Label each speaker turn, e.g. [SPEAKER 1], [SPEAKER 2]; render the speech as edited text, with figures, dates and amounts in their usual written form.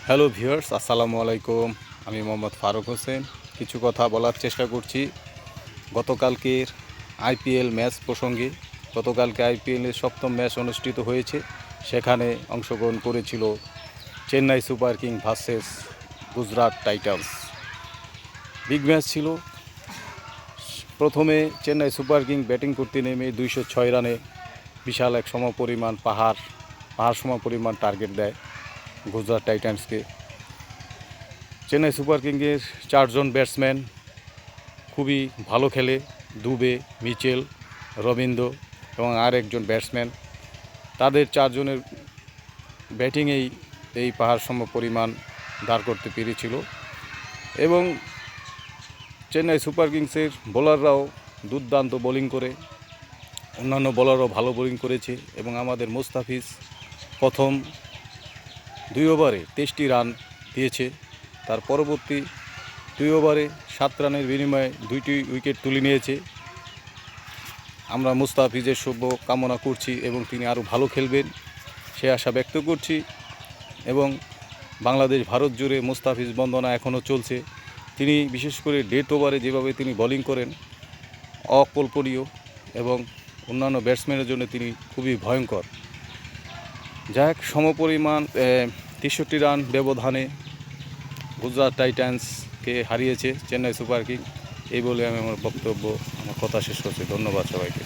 [SPEAKER 1] Hello viewers, আসসালামু আলাইকুম। আমি মোহাম্মদ ফারুক হোসেন। কিছু কথা বলার চেষ্টা করছি গতকালকের আইপিএল ম্যাচ প্রসঙ্গে। গতকালকে আইপিএলের সপ্তম ম্যাচ অনুষ্ঠিত হয়েছে। সেখানে অংশগ্রহণ করেছিল Chennai super king versus Gujarat Titans. Big match ছিল। প্রথমে চেন্নাই সুপার কিং ব্যাটিং করতে নেমে 206 রানে বিশাল এক পাহাড় সমপরিমাণ টার্গেট দেয় গুজরাট টাইটান্সকে। চেন্নাই সুপার কিংয়ের 4 জন ব্যাটসম্যান খুবই ভালো খেলে, দুবে, মিচেল, রবীন্দ্র এবং আর একজন ব্যাটসম্যান। তাদের 4 জনের ব্যাটিংয়েই এই পাহাড় সমপরিমাণ দাঁড় করতে পেরেছিল এবং চেন্নাই সুপার কিংসের বোলাররাও দুর্দান্ত বোলিং করে, অন্যান্য বোলারও ভালো বোলিং করেছে এবং আমাদের মুস্তাফিজ প্রথম 2 ওভারে 23টি রান দিয়েছে। তার পরবর্তী 2 ওভারে 7 রানের বিনিময়ে 2টি উইকেট তুলে নিয়েছে। আমরা মুস্তাফিজের শুভ কামনা করছি এবং তিনি আরও ভালো খেলবেন সে আশা ব্যক্ত করছি। এবং বাংলাদেশ ভারত জুড়ে মুস্তাফিজ বন্দনা এখনও চলছে। তিনি বিশেষ করে ডেথ ওভারে যেভাবে তিনি বোলিং করেন অকল্পনীয় এবং অন্যান্য ব্যাটসম্যানের জন্য তিনি খুবই ভয়ঙ্কর। যাক, সমপরিমাণ 63 রান ব্যবধানে গুজরাট টাইটান্সকে হারিয়েছে চেন্নাই সুপার কিং। এই বলে আমি আমার কথা শেষ করছি। ধন্যবাদ সবাইকে।